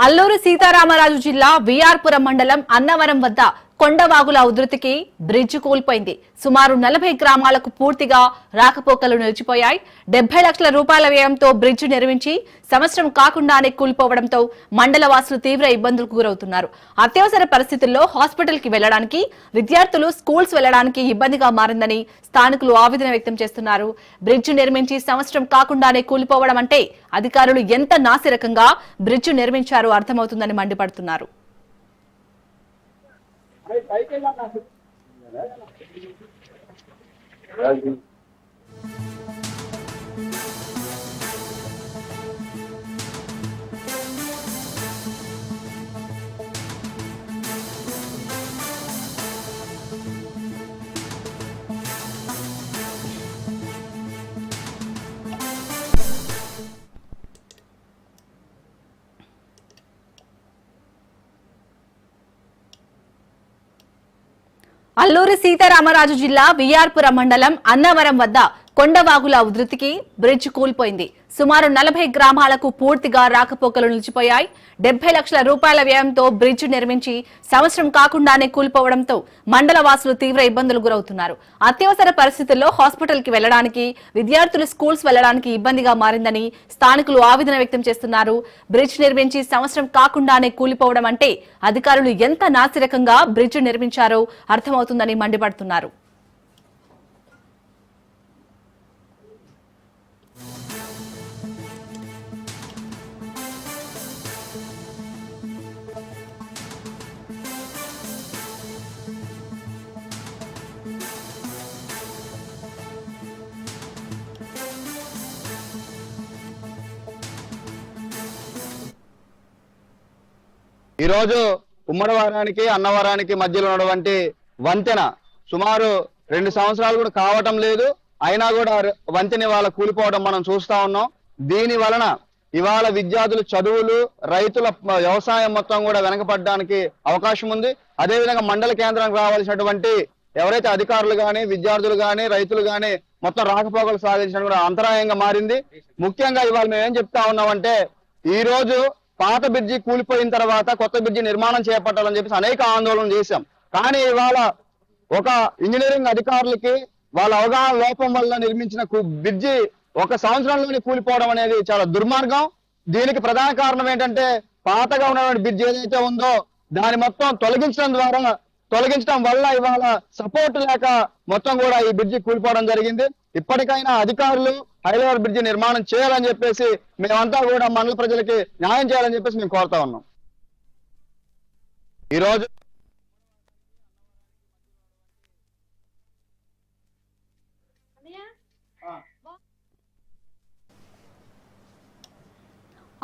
అల్లూరు సీతారామరాజు జిల్లా విఆర్పురం మండలం అన్నవరం వద్ద కొండవాగుల ఉధృతికి బ్రిడ్జ్ కూలిపోయింది. సుమారు 40 గ్రామాలకు పూర్తిగా రాకపోకలు నిలిచిపోయాయి. 70 లక్షల రూపాయల వ్యయంతో బ్రిడ్జ్ నిర్మించి సంవత్సరం కాకుండానే కూలిపోవడంతో మండల వాసులు తీవ్ర ఇబ్బందులకు గురవుతున్నారు. అత్యవసర పరిస్థితుల్లో హాస్పిటల్ కి వెళ్లడానికి, విద్యార్థులు స్కూల్స్ వెళ్లడానికి ఇబ్బందిగా మారిందని స్థానికులు ఆవేదన వ్యక్తం చేస్తున్నారు. బ్రిడ్జ్ నిర్మించి సంవత్సరం కాకుండానే కూలిపోవడం అంటే అధికారులు ఎంత నాసిరకంగా బ్రిడ్జ్ నిర్మించారో అర్థమవుతుందని మండిపడుతున్నారు. అల్లూరి సీతారామరాజు జిల్లా విఆర్పురం మండలం అన్నవరం వద్ద కొండవాగుల ఉధృతికి బ్రిడ్జ్ కూలిపోయింది. సుమారు 40 గ్రామాలకు పూర్తిగా రాకపోకలు నిలిచిపోయాయి. 70 లక్షల రూపాయల వ్యయంతో బ్రిడ్జ్ నిర్మించి సంవత్సరం కాకుండానే కూలిపోవడంతో మండల వాసులు తీవ్ర ఇబ్బందులు గురవుతున్నారు. అత్యవసర పరిస్థితుల్లో హాస్పిటల్ కి వెళ్లడానికి, విద్యార్థులు స్కూల్స్ వెళ్లడానికి ఇబ్బందిగా మారిందని స్థానికులు ఆవేదన వ్యక్తం చేస్తున్నారు. బ్రిడ్జ్ నిర్మించి సంవత్సరం కాకుండానే కూలిపోవడం అంటే అధికారులు ఎంత నాసిరకంగా బ్రిడ్జ్ నిర్మించారో అర్థమవుతుందని మండిపడుతున్నారు. ఈరోజు ఉమ్మడివారానికి అన్నవరానికి మధ్యలో ఉన్నటువంటి వంతెన సుమారు 2 సంవత్సరాలు కూడా కావటం లేదు. అయినా కూడా వంతెన ఇవాళ కూలిపోవడం మనం చూస్తా ఉన్నాం. దీని వలన ఇవాళ విద్యార్థులు చదువులు, రైతుల వ్యవసాయం మొత్తం కూడా వెనకపడడానికి అవకాశం ఉంది. అదేవిధంగా మండల కేంద్రానికి రావాల్సినటువంటి ఎవరైతే అధికారులు కానీ, విద్యార్థులు కానీ, రైతులు కానీ మొత్తం రాకపోకలు సాగించడం కూడా అంతరాయంగా మారింది. ముఖ్యంగా ఇవాళ మేము ఏం చెప్తా ఉన్నామంటే, ఈ రోజు పాత బ్రిడ్జి కూలిపోయిన తర్వాత కొత్త బ్రిడ్జి నిర్మాణం చేపట్టాలని చెప్పేసి అనేక ఆందోళన చేశాం. కానీ ఇవాళ ఒక ఇంజనీరింగ్ అధికారులకి వాళ్ళ అవగాహన లోపం వల్ల నిర్మించిన బ్రిడ్జి 1 సంవత్సరంలోనే కూలిపోవడం అనేది చాలా దుర్మార్గం. దీనికి ప్రధాన కారణం ఏంటంటే, పాతగా ఉన్నటువంటి బ్రిడ్జి ఏదైతే ఉందో దాని మొత్తం తొలగించడం వల్ల ఇవాళ సపోర్ట్ లేక మొత్తం కూడా ఈ బ్రిడ్జి కూలిపోవడం జరిగింది. ఇప్పటికైనా అధికారులు హైలెవెల్ బ్రిడ్జి నిర్మాణం చేయాలని చెప్పేసి మేమంతా కూడా మండల ప్రజలకి న్యాయం చేయాలని చెప్పేసి మేము కోరుతా ఉన్నాం. ఈరోజు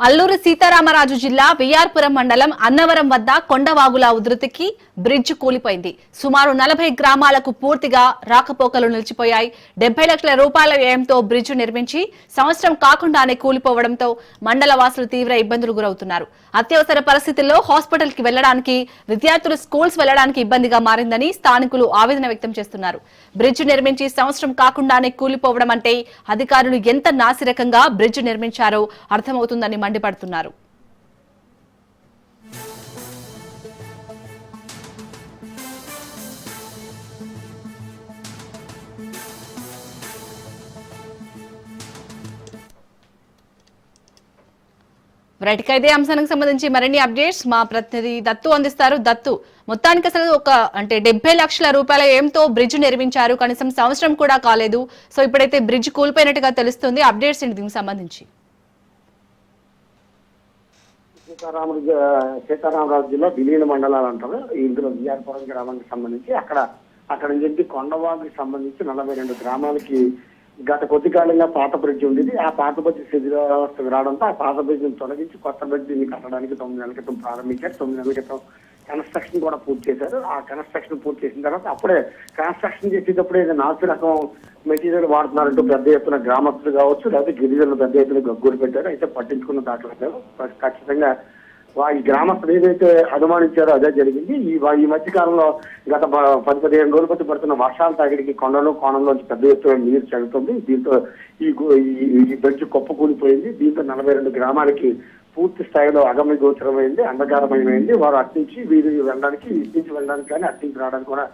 అల్లూరు సీతారామరాజు జిల్లా విఆర్పురం మండలం అన్నవరం వద్ద కొండవాగుల ఉధృతికి బ్రిడ్జ్ కూలిపోయింది. సుమారు 40 గ్రామాలకు పూర్తిగా రాకపోకలు నిలిచిపోయాయి. 70 లక్షల రూపాయల వ్యయంతో బ్రిడ్జ్ నిర్మించి సంవత్సరం కాకుండానే కూలిపోవడంతో మండల వాసులు తీవ్ర ఇబ్బందులు గురవుతున్నారు. అత్యవసర పరిస్థితుల్లో హాస్పిటల్ కి వెళ్లడానికి, విద్యార్థులు స్కూల్స్ వెళ్లడానికి ఇబ్బందిగా మారిందని స్థానికులు ఆవేదన వ్యక్తం చేస్తున్నారు. బ్రిడ్జ్ నిర్మించి సంవత్సరం కాకుండానే కూలిపోవడం అంటే అధికారులు ఎంత నాసిరకంగా బ్రిడ్జ్ నిర్మించారో అర్థమవుతుందని మండిపడుతున్నారు. ఇదే అంశానికి సంబంధించి మరిన్ని అప్డేట్స్ మా ప్రతినిధి దత్తు అందిస్తారు. దత్తు, మొత్తానికి అసలు 70 లక్షల రూపాయల ఏంతో బ్రిడ్జ్ నిర్మించారు, కనీసం సంవత్సరం కూడా కాలేదు. సో ఇప్పుడైతే బ్రిడ్జ్ కూలిపోయినట్టుగా తెలుస్తుంది. అప్డేట్స్ ఏంటి దీనికి సంబంధించి? సీతారామరాజు జిల్లా విలీన మండలాలు అంటారు. ఇందులో విఆర్పురం గ్రామానికి సంబంధించి అక్కడ నుంచి కొండవాగుకి సంబంధించి 42 గ్రామాలకి గత కొద్ది కాలంగా పాత బ్రిడ్జ్ ఉండేది. ఆ పాత బ్రిడ్జ్ శిథిలావస్థకు రావడంతో ఆ పాత బ్రిడ్జిని తొలగించి కొత్త బ్రిడ్జిని కట్టడానికి 9 నెలల క్రితం ప్రారంభించారు. 9 నెలల క్రితం కన్స్ట్రక్షన్ కూడా పూర్తి చేశారు. ఆ కన్స్ట్రక్షన్ పూర్తి చేసిన తర్వాత అప్పుడే కన్స్ట్రక్షన్ చేసేటప్పుడే నాసి రకం మెటీరియల్ వాడుతున్నారంటూ పెద్ద ఎత్తున గ్రామస్తులు కావచ్చు, లేకపోతే గిరిజనులు పెద్ద ఎత్తున గగ్గోలు పెట్టారు. అయితే పట్టించుకున్న దాఖలు ఖచ్చితంగా ఈ గ్రామస్తులు ఏదైతే అనుమానించారో అదే జరిగింది. ఈ మధ్య కాలంలో గత 10-15 రోజుల బట్టి పడుతున్న వర్షాల తాగిడికి కొండలు కోణంలోంచి పెద్ద ఎత్తున నీరు చెల్లుతుంది. దీంతో ఈ బ్రిడ్జ్ కుప్ప కూలిపోయింది. దీంతో 42 గ్రామాలకి పూర్తి స్థాయిలో అగమ్య గోచరమైంది, అంధకారమయమైంది. వారు అట్నుంచి వీరు వెళ్ళడానికి, ఇటు నుంచి వెళ్ళడానికి కానీ అట్నుంచి రావడానికి కూడా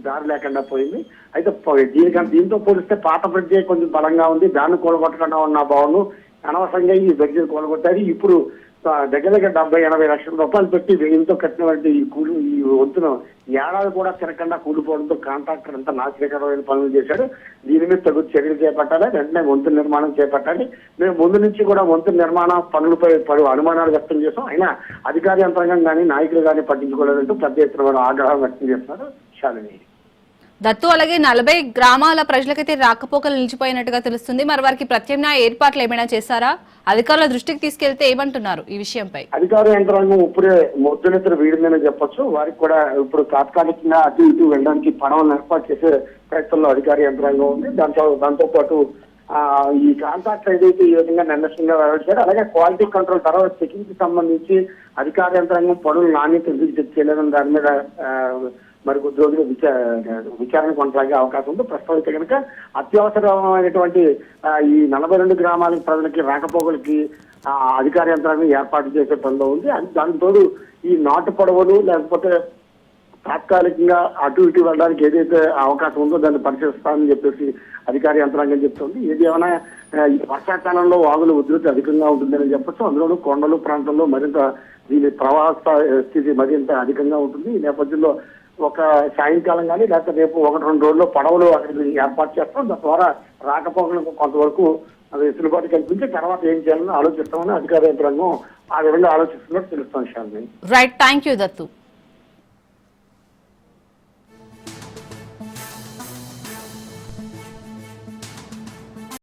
దారి లేకుండా పోయింది. అయితే దీంతో పోలిస్తే పాత బ్రిడ్జి కొంచెం బలంగా ఉంది. దాన్ని కూలగొట్టకుండా ఉన్న భవన్ అనవసరంగా ఈ బ్రిడ్జిని కూలగొట్టారు. ఇప్పుడు దగ్గర దగ్గర 70-80 లక్షల రూపాయలు పెట్టి వ్యయంతో కట్టినటువంటి ఈ వంతును ఏడాది కూడా తిరగకుండా కూలిపోవడంతో కాంట్రాక్టర్ అంతా నాశనకరమైన పనులు చేశాడు. దీని మీద తగు చర్యలు చేపట్టాలి, వెంటనే వంతు నిర్మాణం చేపట్టాలి. మేము ముందు నుంచి కూడా వంతు నిర్మాణ పనులపై పలు అనుమానాలు వ్యక్తం చేస్తాం. అయినా అధికార యంత్రాంగం కానీ నాయకులు కానీ పట్టించుకోలేదంటూ పెద్ద ఎత్తున ఆగ్రహం వ్యక్తం చేస్తున్నారు. శాలిని దత్తు, అలాగే 40 గ్రామాల ప్రజలకైతే రాకపోకలు నిలిచిపోయినట్టుగా తెలుస్తుంది. మరి వారికి ప్రత్యామ్నాయ ఏర్పాట్లు ఏమైనా చేశారా? అధికారుల దృష్టికి తీసుకెళ్తే ఏమంటున్నారు ఈ విషయంపై? అధికార యంత్రాంగం ఇప్పుడే మొద్దునెత్తర వీడిందని చెప్పొచ్చు. వారికి కూడా ఇప్పుడు తాత్కాలికంగా అటు ఇటు వెళ్ళడానికి పడవలను ఏర్పాటు చేసే ప్రయత్నంలో అధికార యంత్రాంగం ఉంది. దాంతో పాటు ఈ కాంట్రాక్ట్ ఏదైతే ఈ విధంగా నిర్లక్ష్యంగా వ్యవహరించారు, అలాగే క్వాలిటీ కంట్రోల్ తర్వాత చెకింగ్ కి సంబంధించి అధికార యంత్రాంగం పనులు నాణ్యత ఎందుకు చేయలేదని దాని మీద మరి కొద్ది రోజులు విచారణ కొనసాగే అవకాశం ఉంది. ప్రస్తుతం అయితే కనుక అత్యవసరమైనటువంటి ఈ 42 గ్రామాల ప్రజలకి రాకపోకలకి అధికార యంత్రాంగం ఏర్పాటు చేసే పనిలో ఉంది. దానికి తోడు ఈ నాటు పడవలు లేకపోతే తాత్కాలికంగా అటు ఇటు వెళ్ళడానికి ఏదైతే అవకాశం ఉందో దాన్ని పరిశీలిస్తామని చెప్పేసి అధికార యంత్రాంగం చెప్తుంది. ఏది ఏమైనా ఈ వర్షాకాలంలో వాగుల ఉధృతి అధికంగా ఉంటుందని చెప్పొచ్చు. అందులోనూ కొండలు ప్రాంతంలో మరింత దీని ప్రవాహ స్థితి మరింత అధికంగా ఉంటుంది. ఈ నేపథ్యంలో ఒక సాయంకాలం కానీ లేకపోతే రేపు 1-2 రోజుల్లో పడవలు అక్కడికి ఏర్పాటు చేస్తాం. తద్వారా రాకపోకలకు కొంతవరకు వెసులుబాటు కల్పించి తర్వాత ఏం చేయాలని ఆలోచిస్తామని అధికార యంత్రాంగం ఆ విధంగా ఆలోచిస్తున్నట్టు తెలుస్తాం. Right, thank you Dattu.